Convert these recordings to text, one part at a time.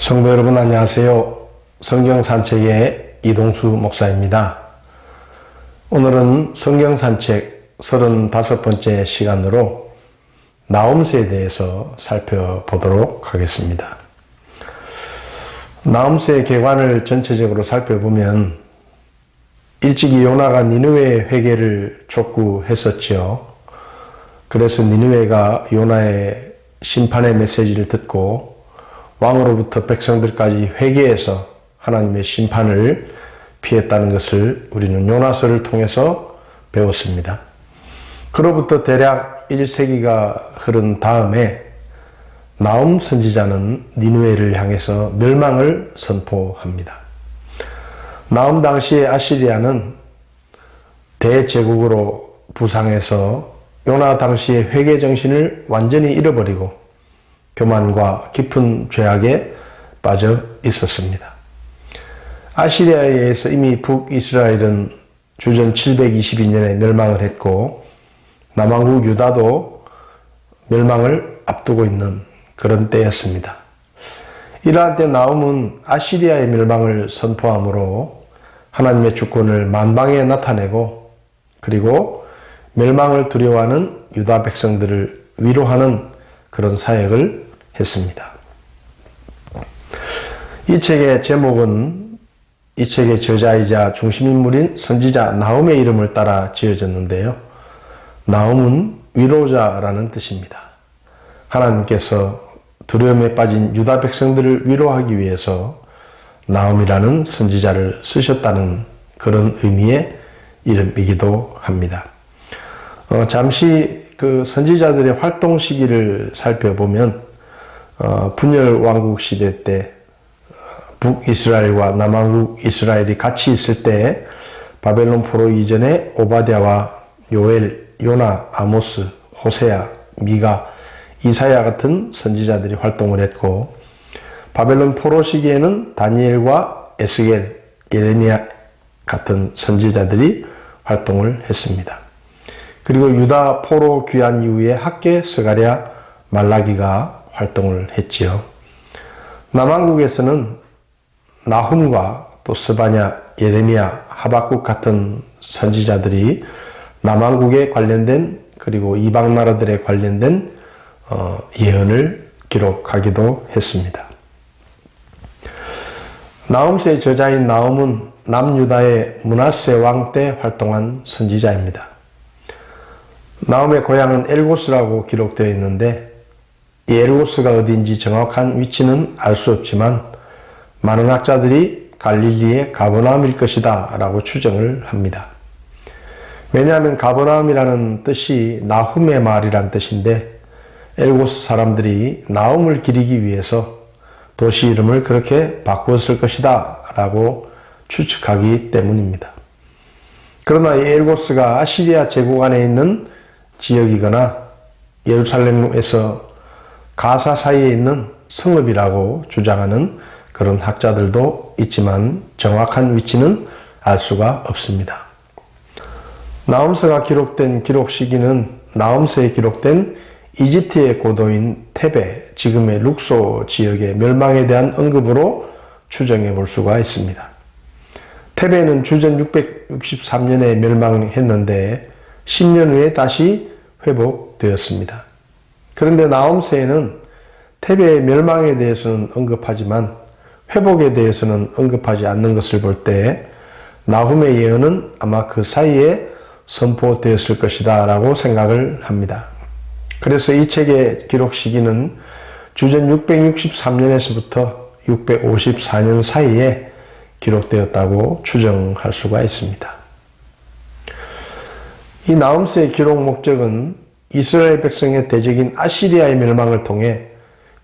성도 여러분 안녕하세요. 성경산책의 이동수 목사입니다. 오늘은 성경산책 35번째 시간으로 나홈스에 대해서 살펴보도록 하겠습니다. 나홈스의 개관을 전체적으로 살펴보면 일찍이 요나가 니느웨의 회개를 촉구했었지요. 그래서 니느웨가 요나의 심판의 메시지를 듣고 왕으로부터 백성들까지 회개해서 하나님의 심판을 피했다는 것을 우리는 요나서를 통해서 배웠습니다. 그로부터 대략 1세기가 흐른 다음에 나홈 선지자는 니느웨를 향해서 멸망을 선포합니다. 나홈 당시의 아시리아는 대제국으로 부상해서 요나 당시의 회개 정신을 완전히 잃어버리고 교만과 깊은 죄악에 빠져 있었습니다. 아시리아에 의해서 이미 북이스라엘은 주전 722년에 멸망을 했고 남왕국 유다도 멸망을 앞두고 있는 그런 때였습니다. 이러한 때 나홈은 아시리아의 멸망을 선포함으로 하나님의 주권을 만방에 나타내고 그리고 멸망을 두려워하는 유다 백성들을 위로하는 그런 사역을 했습니다. 이 책의 제목은 이 책의 저자이자 중심인물인 선지자 나홈의 이름을 따라 지어졌는데요. 나홈은 위로자라는 뜻입니다. 하나님께서 두려움에 빠진 유다 백성들을 위로하기 위해서 나홈이라는 선지자를 쓰셨다는 그런 의미의 이름이기도 합니다. 잠시 그 선지자들의 활동 시기를 살펴보면 분열 왕국 시대 때 북이스라엘과 남왕국 이스라엘이 같이 있을 때 바벨론 포로 이전에 오바댜와 요엘, 요나, 아모스, 호세야, 미가, 이사야 같은 선지자들이 활동을 했고 바벨론 포로 시기에는 다니엘과 에스겔, 예레미야 같은 선지자들이 활동을 했습니다. 그리고 유다 포로 귀환 이후에 학개, 스가랴, 말라기가 활동을 했지요. 남왕국에서는 나훔과 또 스바냐, 예레미야, 하박국 같은 선지자들이 남왕국에 관련된 그리고 이방 나라들에 관련된 예언을 기록하기도 했습니다. 나홈서의 저자인 나홈은 남유다의 므낫세 왕 때 활동한 선지자입니다. 나홈의 고향은 엘고스라고 기록되어 있는데 이 엘고스가 어디인지 정확한 위치는 알 수 없지만 많은 학자들이 갈릴리의 가버나움일 것이다 라고 추정을 합니다. 왜냐하면 가버나움이라는 뜻이 나훔의 마을이란 뜻인데 엘고스 사람들이 나홈을 기리기 위해서 도시 이름을 그렇게 바꾸었을 것이다 라고 추측하기 때문입니다. 그러나 이 엘고스가 아시리아 제국 안에 있는 지역이거나 예루살렘에서 가사 사이에 있는 성읍이라고 주장하는 그런 학자들도 있지만 정확한 위치는 알 수가 없습니다. 나홈서가 기록된 기록 시기는 나홈서에 기록된 이집트의 고도인 테베, 지금의 룩소 지역의 멸망에 대한 언급으로 추정해 볼 수가 있습니다. 테베는 주전 663년에 멸망했는데 10년 후에 다시 회복되었습니다. 그런데 나홈서에는 테베의 멸망에 대해서는 언급하지만 회복에 대해서는 언급하지 않는 것을 볼 때 나훔의 예언은 아마 그 사이에 선포되었을 것이다 라고 생각을 합니다. 그래서 이 책의 기록 시기는 주전 663년에서부터 654년 사이에 기록되었다고 추정할 수가 있습니다. 이 나홈서의 기록 목적은 이스라엘 백성의 대적인 아시리아의 멸망을 통해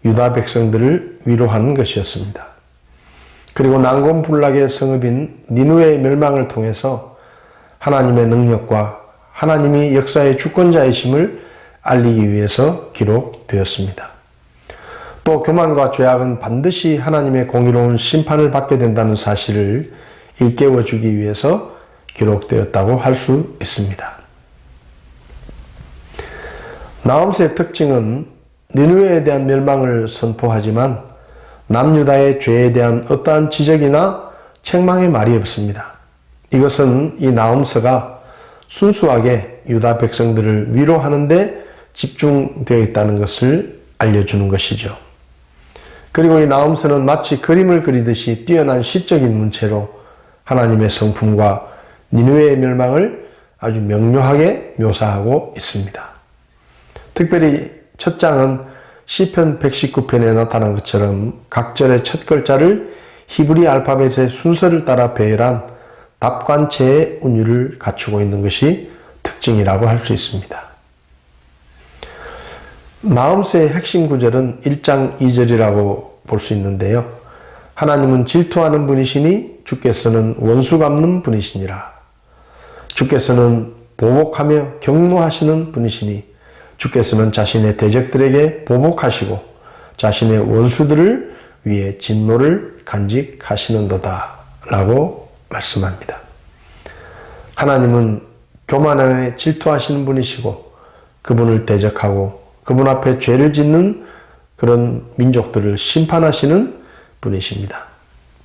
유다 백성들을 위로하는 것이었습니다. 그리고 난공불락의 성읍인 니느웨의 멸망을 통해서 하나님의 능력과 하나님이 역사의 주권자이심을 알리기 위해서 기록되었습니다. 또 교만과 죄악은 반드시 하나님의 공의로운 심판을 받게 된다는 사실을 일깨워주기 위해서 기록되었다고 할 수 있습니다. 나홈서의 특징은 니느웨에 대한 멸망을 선포하지만 남유다의 죄에 대한 어떠한 지적이나 책망의 말이 없습니다. 이것은 이 나홈서가 순수하게 유다 백성들을 위로하는 데 집중되어 있다는 것을 알려주는 것이죠. 그리고 이 나홈서는 마치 그림을 그리듯이 뛰어난 시적인 문체로 하나님의 성품과 니느웨의 멸망을 아주 명료하게 묘사하고 있습니다. 특별히 첫 장은 시편 119편에 나타난 것처럼 각 절의 첫 글자를 히브리 알파벳의 순서를 따라 배열한 답관체의 운율을 갖추고 있는 것이 특징이라고 할 수 있습니다. 나홈서의 핵심 구절은 1장 2절이라고 볼 수 있는데요. 하나님은 질투하는 분이시니 주께서는 원수 갚는 분이시니라. 주께서는 보복하며 경노하시는 분이시니 주께서는 자신의 대적들에게 보복하시고 자신의 원수들을 위해 진노를 간직하시는도다 라고 말씀합니다. 하나님은 교만함에 질투하시는 분이시고 그분을 대적하고 그분 앞에 죄를 짓는 그런 민족들을 심판하시는 분이십니다.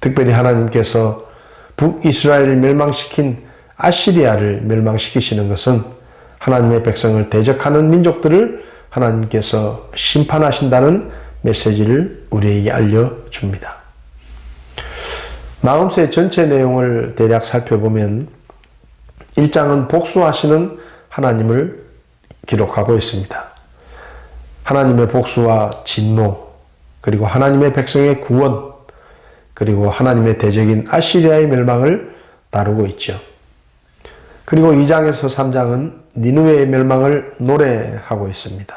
특별히 하나님께서 북이스라엘을 멸망시킨 아시리아를 멸망시키시는 것은 하나님의 백성을 대적하는 민족들을 하나님께서 심판하신다는 메시지를 우리에게 알려줍니다. 나홈서의 전체 내용을 대략 살펴보면 1장은 복수하시는 하나님을 기록하고 있습니다. 하나님의 복수와 진노, 그리고 하나님의 백성의 구원, 그리고 하나님의 대적인 아시리아의 멸망을 다루고 있죠. 그리고 2장에서 3장은 니느웨의 멸망을 노래하고 있습니다.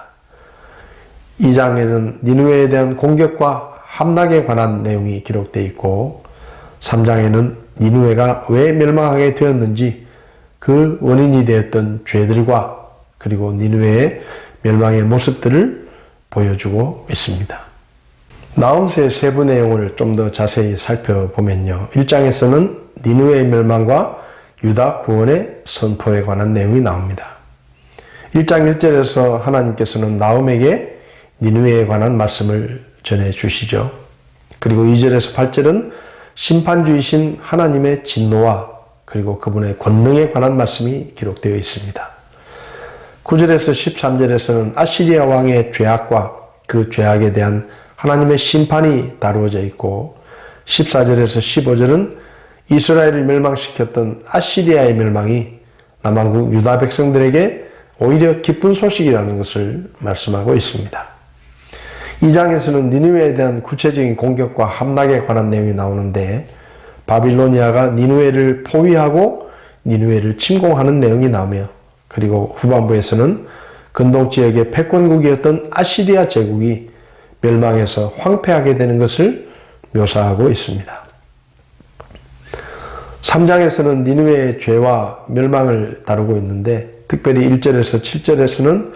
2장에는 니느웨에 대한 공격과 함락에 관한 내용이 기록되어 있고 3장에는 니느웨가 왜 멸망하게 되었는지 그 원인이 되었던 죄들과 그리고 니느웨의 멸망의 모습들을 보여주고 있습니다. 나홈서의 세부 내용을 좀 더 자세히 살펴보면요. 1장에서는 니느웨의 멸망과 유다 구원의 선포에 관한 내용이 나옵니다. 1장 1절에서 하나님께서는 나홈에게 니느웨에 관한 말씀을 전해주시죠. 그리고 2절에서 8절은 심판주이신 하나님의 진노와 그리고 그분의 권능에 관한 말씀이 기록되어 있습니다. 9절에서 13절에서는 아시리아 왕의 죄악과 그 죄악에 대한 하나님의 심판이 다루어져 있고 14절에서 15절은 이스라엘을 멸망시켰던 아시리아의 멸망이 남왕국 유다 백성들에게 오히려 기쁜 소식이라는 것을 말씀하고 있습니다. 2장에서는 니느웨에 대한 구체적인 공격과 함락에 관한 내용이 나오는데 바빌로니아가 니느웨를 포위하고 니느웨를 침공하는 내용이 나오며 그리고 후반부에서는 근동 지역의 패권국이었던 아시리아 제국이 멸망해서 황폐하게 되는 것을 묘사하고 있습니다. 3장에서는 니느웨의 죄와 멸망을 다루고 있는데 특별히 1절에서 7절에서는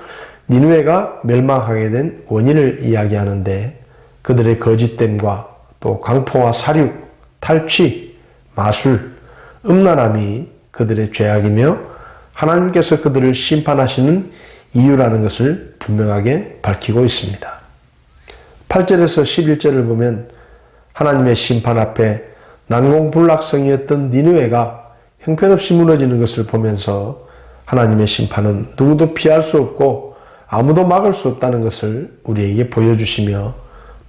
니느웨가 멸망하게 된 원인을 이야기하는데 그들의 거짓됨과 또 강포와 사륙, 탈취, 마술, 음란함이 그들의 죄악이며 하나님께서 그들을 심판하시는 이유라는 것을 분명하게 밝히고 있습니다. 8절에서 11절을 보면 하나님의 심판 앞에 난공불락성이었던 니느웨가 형편없이 무너지는 것을 보면서 하나님의 심판은 누구도 피할 수 없고 아무도 막을 수 없다는 것을 우리에게 보여주시며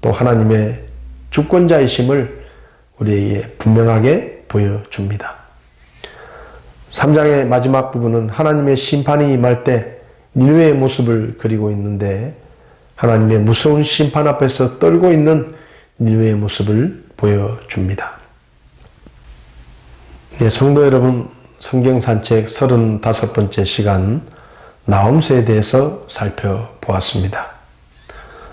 또 하나님의 주권자이심을 우리에게 분명하게 보여줍니다. 3장의 마지막 부분은 하나님의 심판이 임할 때 니느웨의 모습을 그리고 있는데 하나님의 무서운 심판 앞에서 떨고 있는 니느웨의 모습을 보여줍니다. 네, 성도 여러분, 성경 산책 35번째 시간 나홈서에 대해서 살펴보았습니다.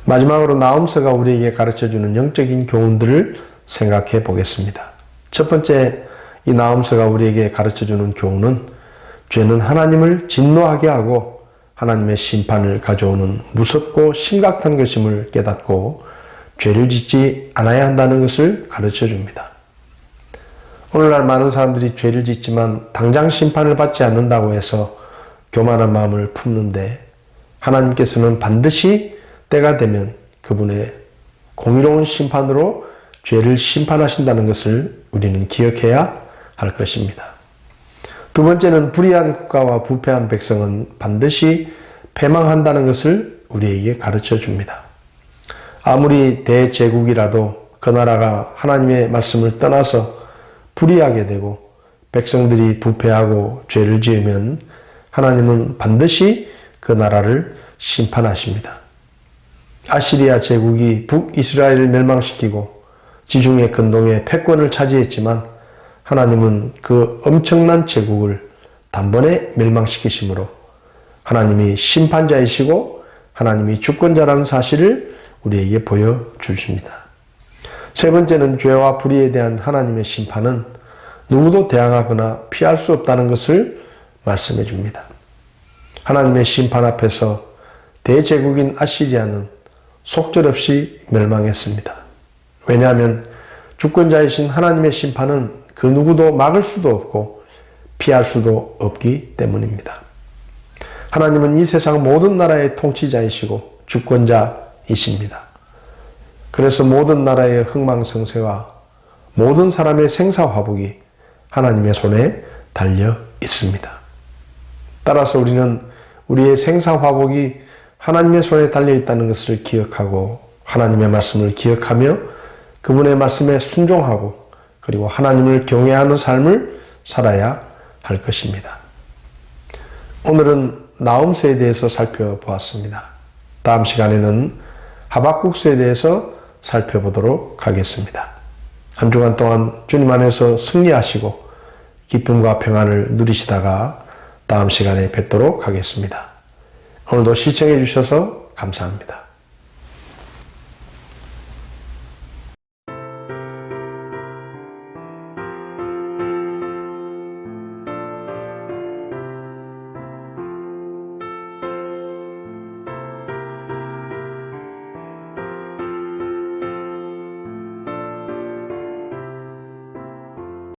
마지막으로 나홈서가 우리에게 가르쳐주는 영적인 교훈들을 생각해 보겠습니다. 첫 번째, 이 나홈서가 우리에게 가르쳐주는 교훈은 죄는 하나님을 진노하게 하고 하나님의 심판을 가져오는 무섭고 심각한 것임을 깨닫고 죄를 짓지 않아야 한다는 것을 가르쳐줍니다. 오늘날 많은 사람들이 죄를 짓지만 당장 심판을 받지 않는다고 해서 교만한 마음을 품는데 하나님께서는 반드시 때가 되면 그분의 공의로운 심판으로 죄를 심판하신다는 것을 우리는 기억해야 할 것입니다. 두 번째는 불의한 국가와 부패한 백성은 반드시 패망한다는 것을 우리에게 가르쳐 줍니다. 아무리 대제국이라도 그 나라가 하나님의 말씀을 떠나서 불의하게 되고 백성들이 부패하고 죄를 지으면 하나님은 반드시 그 나라를 심판하십니다. 아시리아 제국이 북이스라엘을 멸망시키고 지중해 근동의 패권을 차지했지만 하나님은 그 엄청난 제국을 단번에 멸망시키심으로 하나님이 심판자이시고 하나님이 주권자라는 사실을 우리에게 보여주십니다. 세 번째는 죄와 불의에 대한 하나님의 심판은 누구도 대항하거나 피할 수 없다는 것을 말씀해 줍니다. 하나님의 심판 앞에서 대제국인 아시리아는 속절없이 멸망했습니다. 왜냐하면 주권자이신 하나님의 심판은 그 누구도 막을 수도 없고 피할 수도 없기 때문입니다. 하나님은 이 세상 모든 나라의 통치자이시고 주권자이십니다. 그래서 모든 나라의 흥망성쇠와 모든 사람의 생사화복이 하나님의 손에 달려 있습니다. 따라서 우리는 우리의 생사화복이 하나님의 손에 달려 있다는 것을 기억하고 하나님의 말씀을 기억하며 그분의 말씀에 순종하고 그리고 하나님을 경외하는 삶을 살아야 할 것입니다. 오늘은 나홈서에 대해서 살펴보았습니다. 다음 시간에는 하박국서에 대해서 살펴보도록 하겠습니다. 한 주간 동안 주님 안에서 승리하시고 기쁨과 평안을 누리시다가 다음 시간에 뵙도록 하겠습니다. 오늘도 시청해 주셔서 감사합니다.